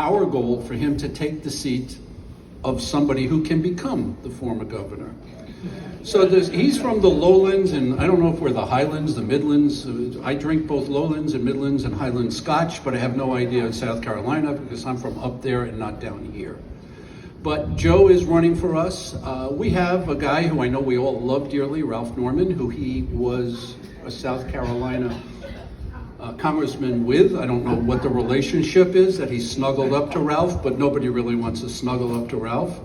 our goal for him to take the seat of somebody who can become the former governor. So he's from the lowlands, and I don't know if we're the highlands, the midlands. I drink both lowlands and midlands and highland scotch, but I have no idea in South Carolina because I'm from up there and not down here. But Joe is running for us. We have a guy who I know we all love dearly, Ralph Norman, who he was a South Carolina congressman with. I don't know what the relationship is that he snuggled up to Ralph, but nobody really wants to snuggle up to Ralph.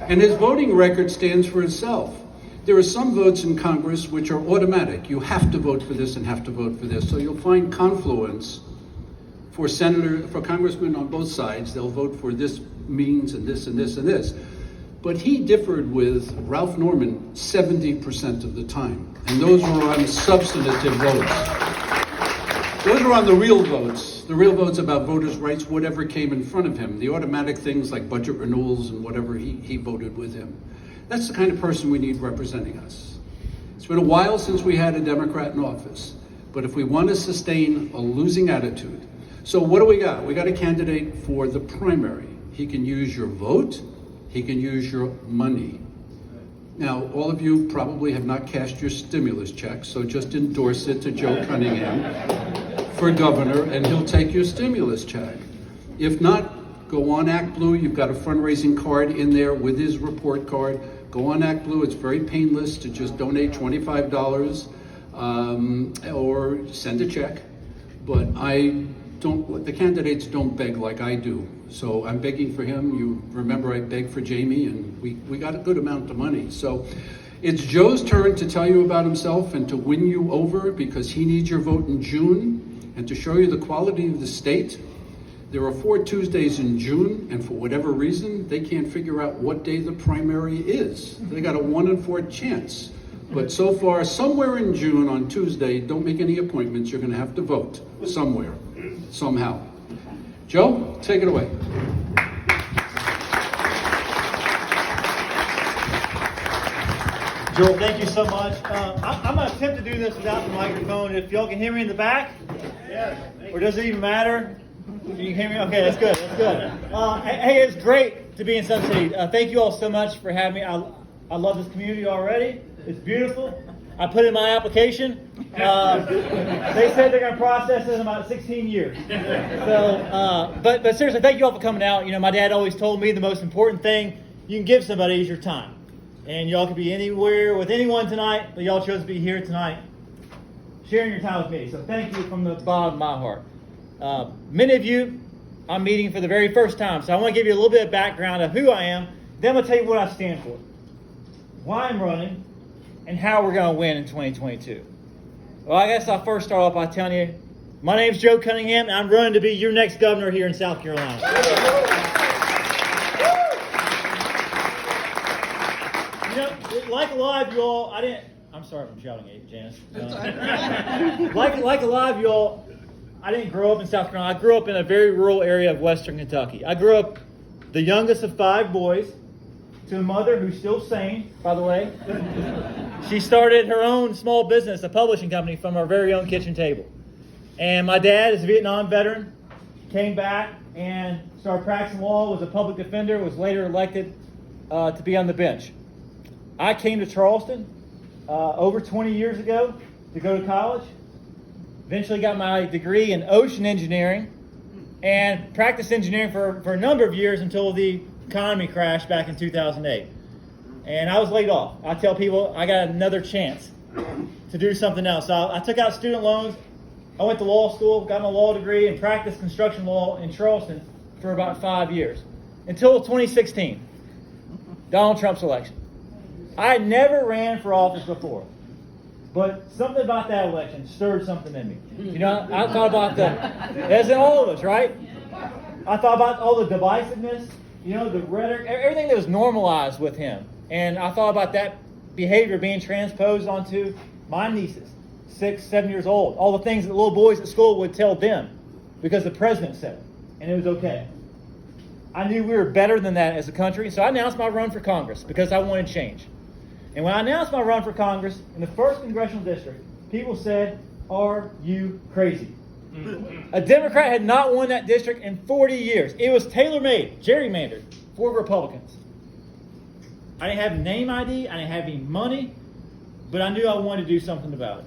And his voting record stands for itself. There are some votes in Congress which are automatic. You have to vote for this and have to vote for this. So you'll find confluence for congressmen on both sides. They'll vote for this means and this and this and this. But he differed with Ralph Norman 70% of the time. And those were on substantive votes. Those were on the real votes about voters' rights, whatever came in front of him. The automatic things like budget renewals and whatever he voted with him. That's the kind of person we need representing us. It's been a while since we had a Democrat in office, but if we want to sustain a losing attitude. So what do we got? We got a candidate for the primary. He can use your vote, he can use your money. Now, all of you probably have not cashed your stimulus check, so just endorse it to Joe Cunningham for governor, and he'll take your stimulus check. If not, go on Act Blue. You've got a fundraising card in there with his report card. Go on Act Blue. It's very painless to just donate $25 or send a check. But the candidates don't beg like I do. So I'm begging for him. You remember I begged for Jamie, and we got a good amount of money. So it's Joe's turn to tell you about himself and to win you over, because he needs your vote in June, and to show you the quality of the state. There are 4 Tuesdays in June, and for whatever reason, they can't figure out what day the primary is. They got a 1 in 4 chance. But so far, somewhere in June on Tuesday, don't make any appointments, you're gonna have to vote somewhere, somehow. Joe, take it away. Joel, thank you so much. I'm going to attempt to do this without the microphone. If y'all can hear me in the back, or does it even matter? Can you hear me? Okay, that's good. That's good. Hey, it's great to be in Sun City. Thank you all so much for having me. I love this community already. It's beautiful. I put in my application. They said they're going to process it in about 16 years. So, but seriously, thank you all for coming out. You know, my dad always told me the most important thing you can give somebody is your time. And y'all could be anywhere with anyone tonight, but y'all chose to be here tonight, sharing your time with me. So thank you from the bottom of my heart. Many of you I'm meeting for the very first time, so I want to give you a little bit of background of who I am. Then I'm going to tell you what I stand for, why I'm running, and how we're going to win in 2022. Well, I guess I'll first start off by telling you, my name's Joe Cunningham, and I'm running to be your next governor here in South Carolina. You know, like a lot of y'all, I'm sorry if I'm shouting at you, Janice. Like a lot of y'all, I didn't grow up in South Carolina. I grew up in a very rural area of Western Kentucky. I grew up the youngest of 5 boys to a mother who's still sane, by the way. She started her own small business, a publishing company, from our very own kitchen table. And my dad is a Vietnam veteran, came back and started practicing law, was a public defender, was later elected to be on the bench. I came to Charleston over 20 years ago to go to college. Eventually got my degree in ocean engineering and practiced engineering for a number of years until the economy crashed back in 2008. And I was laid off. I tell people I got another chance to do something else. So I took out student loans. I went to law school, got my law degree, and practiced construction law in Charleston for about 5 years. Until 2016, Donald Trump's election. I had never ran for office before, but something about that election stirred something in me. You know, I thought about as in all of us, right? I thought about all the divisiveness, you know, the rhetoric, everything that was normalized with him. And I thought about that behavior being transposed onto my nieces, 6, 7 years old. All the things that little boys at school would tell them because the president said it, and it was okay. I knew we were better than that as a country, so I announced my run for Congress because I wanted change. And when I announced my run for Congress in the 1st Congressional District, people said, "Are you crazy?" A Democrat had not won that district in 40 years. It was tailor-made, gerrymandered for Republicans. I didn't have name ID, I didn't have any money, but I knew I wanted to do something about it.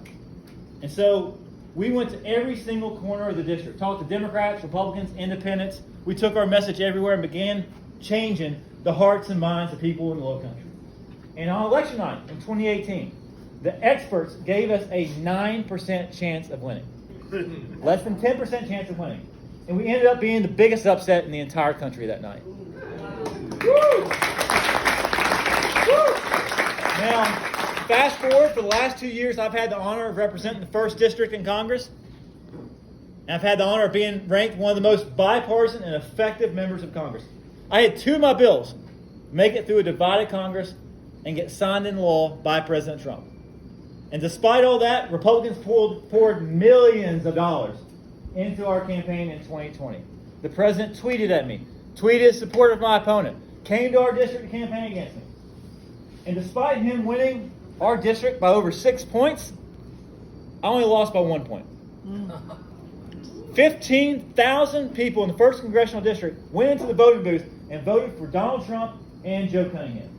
And so we went to every single corner of the district, talked to Democrats, Republicans, independents. We took our message everywhere and began changing the hearts and minds of people in the Low Country. And on election night in 2018, the experts gave us a 9% chance of winning. Less than 10% chance of winning. And we ended up being the biggest upset in the entire country that night. Woo! Woo! Now, fast forward, for the last 2 years, I've had the honor of representing the 1st District in Congress. And I've had the honor of being ranked one of the most bipartisan and effective members of Congress. I had 2 of my bills make it through a divided Congress and get signed into law by President Trump. And despite all that, Republicans poured millions of dollars into our campaign in 2020. The president tweeted at me, tweeted support of my opponent, came to our district to campaign against me. And despite him winning our district by over 6 points, I only lost by 1 point. 15,000 people in the 1st Congressional District went into the voting booth and voted for Donald Trump and Joe Cunningham.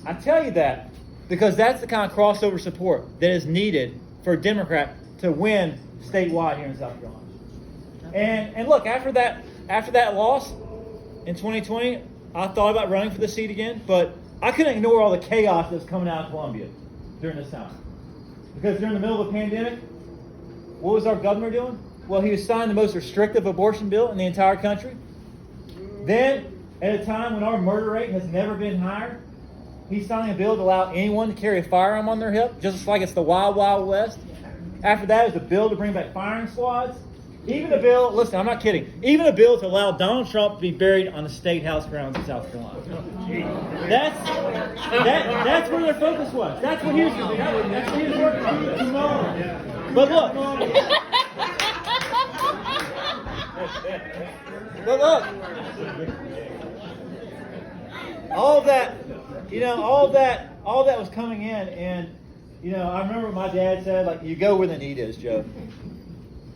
I tell you that because that's the kind of crossover support that is needed for a Democrat to win statewide here in South Carolina. And look, after that loss in 2020, I thought about running for the seat again, but I couldn't ignore all the chaos that was coming out of Columbia during this time. Because during the middle of the pandemic, what was our governor doing? Well, he was signing the most restrictive abortion bill in the entire country. Then, at a time when our murder rate has never been higher, he's signing a bill to allow anyone to carry a firearm on their hip, just like it's the Wild Wild West. After that is a bill to bring back firing squads. Even a bill, listen, I'm not kidding, even a bill to allow Donald Trump to be buried on the State House grounds in South Carolina. That's where their focus was. That's what he was doing. That's what he was working on. But look. All that was coming in, and I remember my dad said, like, you go where the need is, Joe.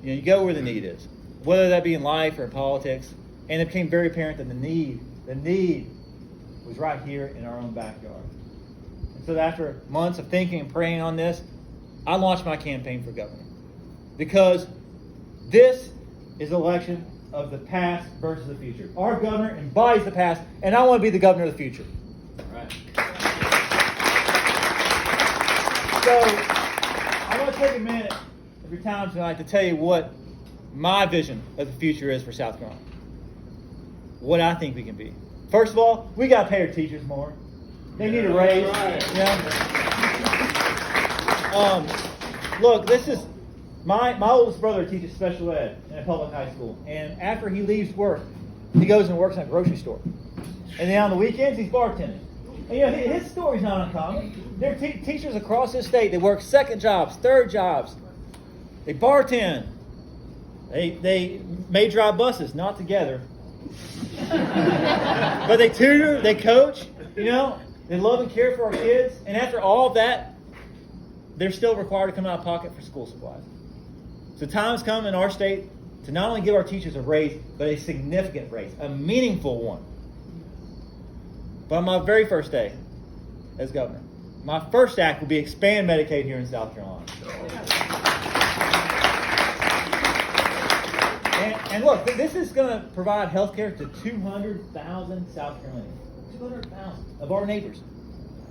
You go where the need is, whether that be in life or in politics. And it became very apparent that the need was right here in our own backyard. And so after months of thinking and praying on this, I launched my campaign for governor. Because this is an election of the past versus the future. Our governor embodies the past, and I want to be the governor of the future. Right. So I want to take a minute of your time tonight to tell you what my vision of the future is for South Carolina. What I think we can be. First of all, we got to pay our teachers more. They need a raise. Right. Look, this is my oldest brother teaches special ed in a public high school, and after he leaves work, he goes and works in a grocery store. And then on the weekends, he's bartending. And his story's not uncommon. There are teachers across this state that work second jobs, third jobs. They bartend. They may drive buses, not together. But they tutor, they coach, they love and care for our kids. And after all of that, they're still required to come out of pocket for school supplies. So time's come in our state to not only give our teachers a raise, but a significant raise, a meaningful one. But on my very first day as governor, my first act will be expand Medicaid here in South Carolina. And look, this is going to provide health care to 200,000 South Carolinians. 200,000 of our neighbors,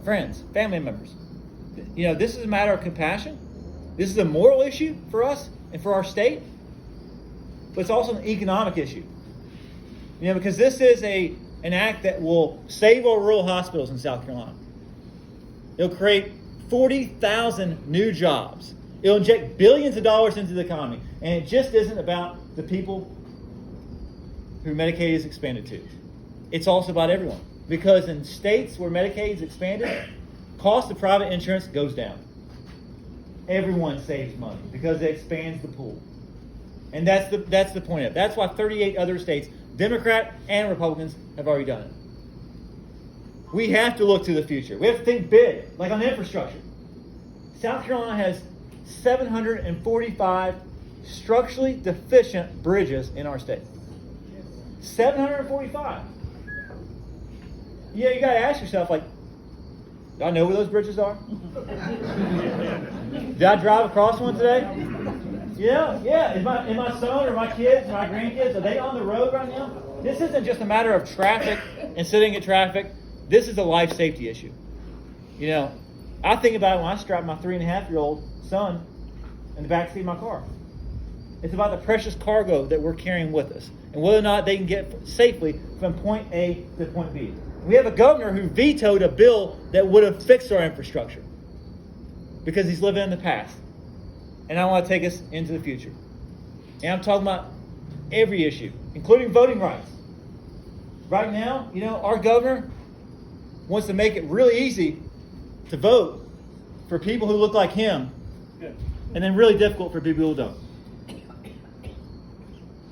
friends, family members. This is a matter of compassion. This is a moral issue for us and for our state. But it's also an economic issue. Because this is an act that will save our rural hospitals in South Carolina. It'll create 40,000 new jobs. It'll inject billions of dollars into the economy. And it just isn't about the people who Medicaid is expanded to. It's also about everyone. Because in states where Medicaid is expanded, cost of private insurance goes down. Everyone saves money because it expands the pool. And that's the point of it. That's why 38 other states, Democrat and Republicans, have already done it. We have to look to the future. We have to think big, like on infrastructure. South Carolina has $745 structurally deficient bridges in our state. 745. Yeah, you got to ask yourself, like, do I know where those bridges are? Did I drive across one today? Yeah. Is my son or my kids, my grandkids, are they on the road right now? This isn't just a matter of traffic and sitting at traffic. This is a life safety issue. You know, I think about it when I strap my 3.5-year-old son in the back seat of my car. It's about the precious cargo that we're carrying with us and whether or not they can get safely from point A to point B. We have a governor who vetoed a bill that would have fixed our infrastructure because he's living in the past. And I want to take us into the future. And I'm talking about every issue, including voting rights. Right now, you know, our governor wants to make it really easy to vote for people who look like him, and then really difficult for people who don't.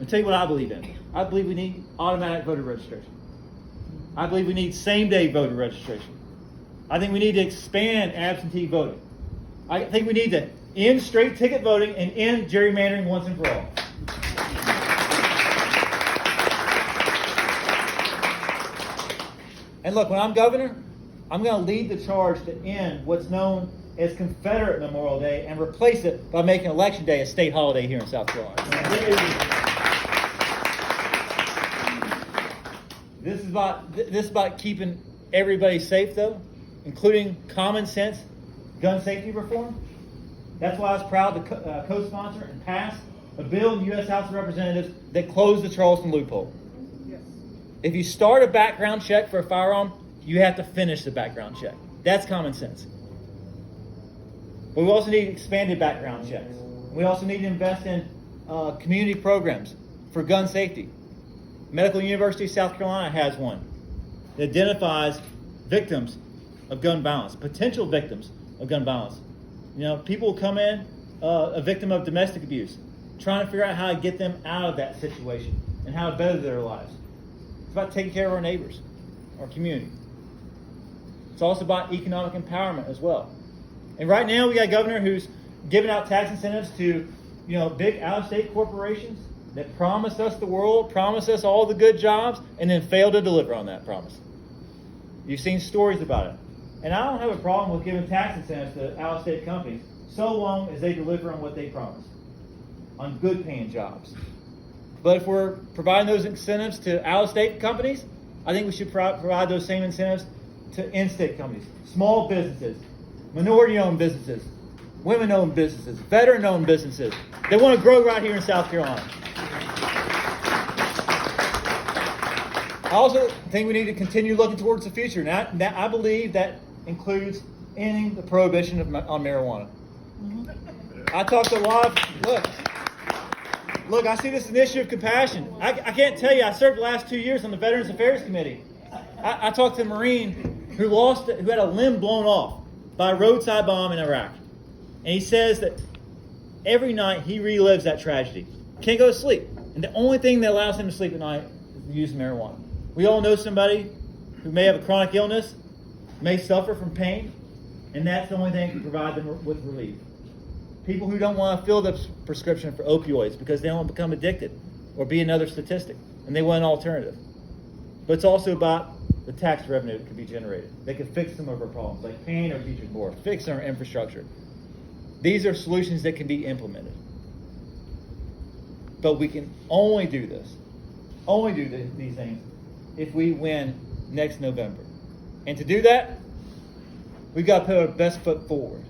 I'll tell you what I believe in. I believe we need automatic voter registration. I believe we need same-day voter registration. I think we need to expand absentee voting. I think we need to end straight ticket voting and end gerrymandering once and for all. And look, when I'm governor, I'm going to lead the charge to end what's known as Confederate Memorial Day and replace it by making Election Day a state holiday here in South Carolina. This is about keeping everybody safe, though, including common sense gun safety reform. That's why I was proud to co-sponsor and pass a bill in the U.S. House of Representatives that closed the Charleston loophole. Yes. If you start a background check for a firearm, you have to finish the background check. That's common sense. But we also need expanded background checks. We also need to invest in community programs for gun safety. Medical University of South Carolina has one that identifies victims of gun violence, potential victims of gun violence. You know, people will come in, a victim of domestic abuse, trying to figure out how to get them out of that situation and how to better their lives. It's about taking care of our neighbors, our community. It's also about economic empowerment as well. And right now we got a governor who's giving out tax incentives to, you know, big out-of-state corporations that promised us the world, promised us all the good jobs, and then failed to deliver on that promise. You've seen stories about it. And I don't have a problem with giving tax incentives to out-of-state companies so long as they deliver on what they promised, on good-paying jobs. But if we're providing those incentives to out-of-state companies, I think we should provide those same incentives to in-state companies, small businesses, minority-owned businesses, women-owned businesses, veteran-owned businesses that want to grow right here in South Carolina. I also think we need to continue looking towards the future. Now, I believe that includes ending the prohibition on marijuana. I talked to a lot of, look, I see this as an issue of compassion. I can't tell you, I served the last 2 years on the Veterans Affairs Committee. I talked to a Marine who had a limb blown off by a roadside bomb in Iraq. And he says that every night he relives that tragedy. Can't go to sleep. And the only thing that allows him to sleep at night is the use of marijuana. We all know somebody who may have a chronic illness, may suffer from pain, and that's the only thing that can provide them with relief. People who don't want to fill the prescription for opioids because they don't want to become addicted or be another statistic, and they want an alternative. But it's also about the tax revenue that could be generated. They could fix some of our problems, like paying our teachers more, fixing our infrastructure. These are solutions that can be implemented. But we can only do these things, if we win next November. And to do that, we've got to put our best foot forward.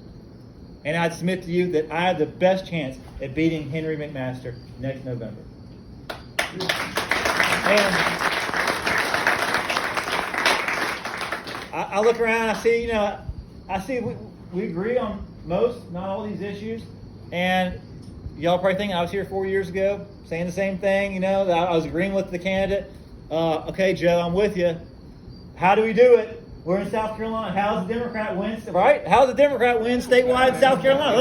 And I'd submit to you that I have the best chance at beating Henry McMaster next November. And I look around, I see we agree on most, not all these issues. And y'all probably think I was here 4 years ago saying the same thing, that I was agreeing with the candidate. Okay, Joe, I'm with you. How do we do it? We're in South Carolina. How's the Democrat win? Right? How's the Democrat win statewide in South Carolina?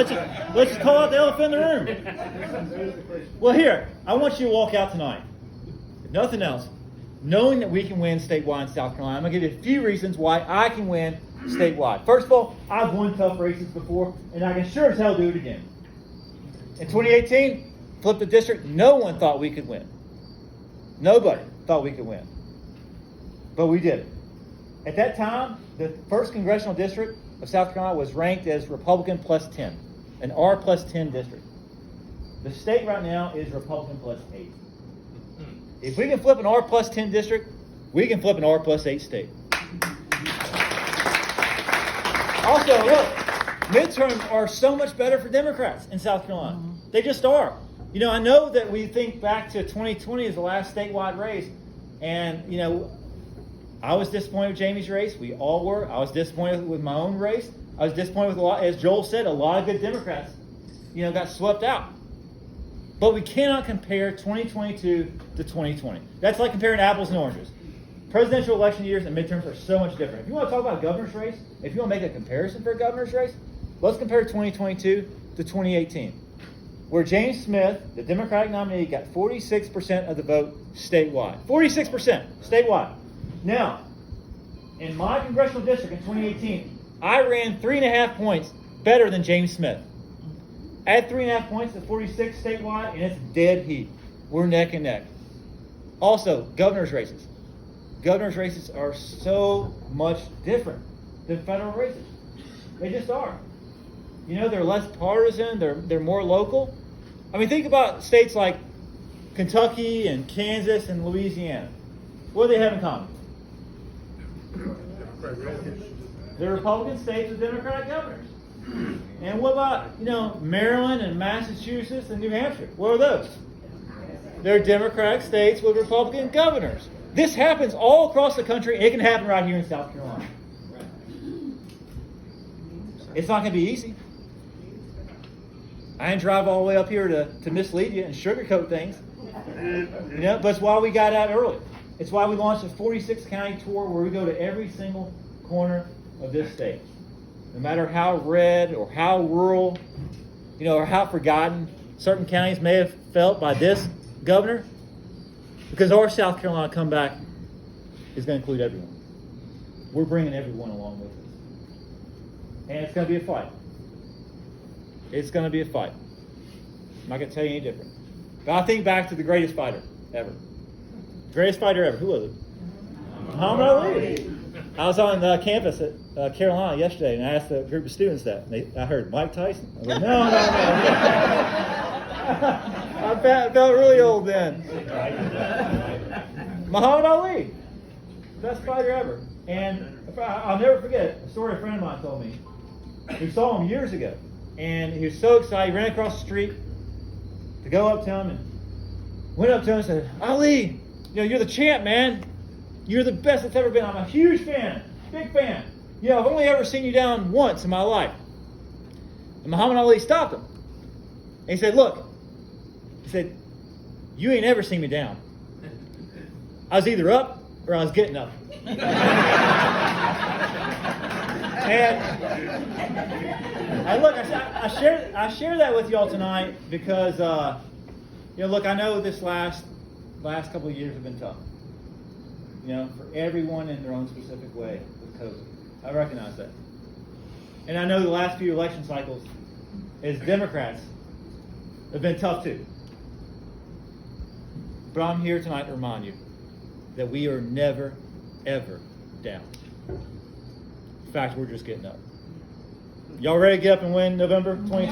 Let's just call out the elephant in the room. Well, here, I want you to walk out tonight, if nothing else, knowing that we can win statewide in South Carolina. I'm going to give you a few reasons why I can win statewide. First of all, I've won tough races before, and I can sure as hell do it again. In 2018, flipped the district, no one thought we could win. Nobody thought we could win. But we did it. At that time, the 1st Congressional District of South Carolina was ranked as Republican plus 10, an R plus 10 district. The state right now is Republican plus 8. If we can flip an R plus 10 district, we can flip an R plus 8 state. Also, look, midterms are so much better for Democrats in South Carolina. They just are. You know, I know that we think back to 2020 as the last statewide race, and, you know, I was disappointed with Jamie's race. We all were. I was disappointed with my own race. I was disappointed with a lot, as Joel said, a lot of good Democrats, you know, got swept out. But we cannot compare 2022 to 2020. That's like comparing apples and oranges. Presidential election years and midterms are so much different. If you want to talk about a governor's race, if you want to make a comparison for a governor's race, let's compare 2022 to 2018, where James Smith, the Democratic nominee, got 46% of the vote statewide. 46% statewide. Now, in my congressional district in 2018, I ran 3.5 points better than James Smith. Add 3.5 points to 46 statewide, and it's dead heat. We're neck and neck. Also, governor's races. Governor's races are so much different than federal races. They just are. You know, they're less partisan. They're more local. I mean, think about states like Kentucky and Kansas and Louisiana. What do they have in common? They're Republican states with Democratic governors. And what about, you know, Maryland and Massachusetts and New Hampshire? What are those? They're Democratic states with Republican governors. This happens all across the country. It can happen right here in South Carolina. It's not going to be easy. I didn't drive all the way up here to mislead you and sugarcoat things. You know, but it's why we got out early. It's why we launched a 46 county tour where we go to every single corner of this state. No matter how red or how rural, you know, or how forgotten certain counties may have felt by this governor, because our South Carolina comeback is going to include everyone. We're bringing everyone along with us. And it's going to be a fight. It's going to be a fight. I'm not going to tell you any different. But I think back to the greatest fighter ever. Greatest fighter ever. Who was it? Muhammad Ali. I was on campus at Carolina yesterday, and I asked a group of students that. I heard Mike Tyson. I was like, no. I felt really old then. Muhammad Ali, best fighter ever. And I'll never forget a story a friend of mine told me. We saw him years ago, and he was so excited. He ran across the street to go up to him, and went up to him and said, Ali, you know, you're the champ, man. You're the best that's ever been. I'm a huge fan, big fan. You know, I've only ever seen you down once in my life. And Muhammad Ali stopped him. And he said, look, he said, you ain't ever seen me down. I was either up or I was getting up. And look, I share that with y'all tonight because, you know, look, I know this last couple of years have been tough. You know, for everyone in their own specific way with COVID. I recognize that. And I know the last few election cycles, as Democrats, have been tough too. But I'm here tonight to remind you that we are never, ever down. In fact, we're just getting up. Y'all ready to get up and win November 2022?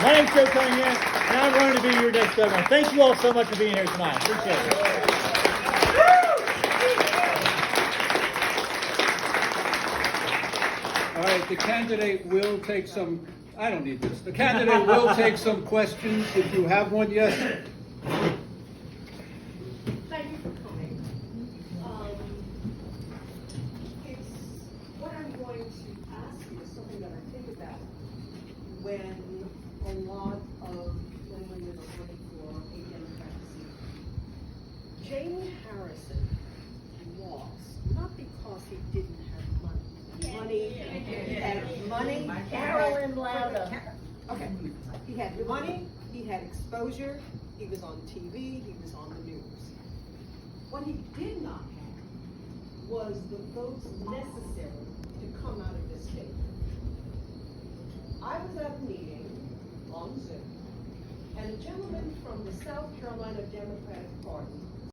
My name's Joe Cunningham, and I'm running to be your next governor. Thank you all so much for being here tonight. Appreciate it. All right, the candidate will take some, I don't need this. The candidate will take some questions if you have one. Yes? Thank you for coming. What I'm going to ask you is something that I think about when a lot of young women are running for a Democratic seat. Jamie Harrison lost, not because he didn't have money. He had money. Carolyn Louder. Okay. He had money, he had exposure, he was on TV, he was on the news. What he did not have was the votes necessary to come out of this state. I was at a meeting on Zoom and a gentleman from the South Carolina Democratic Party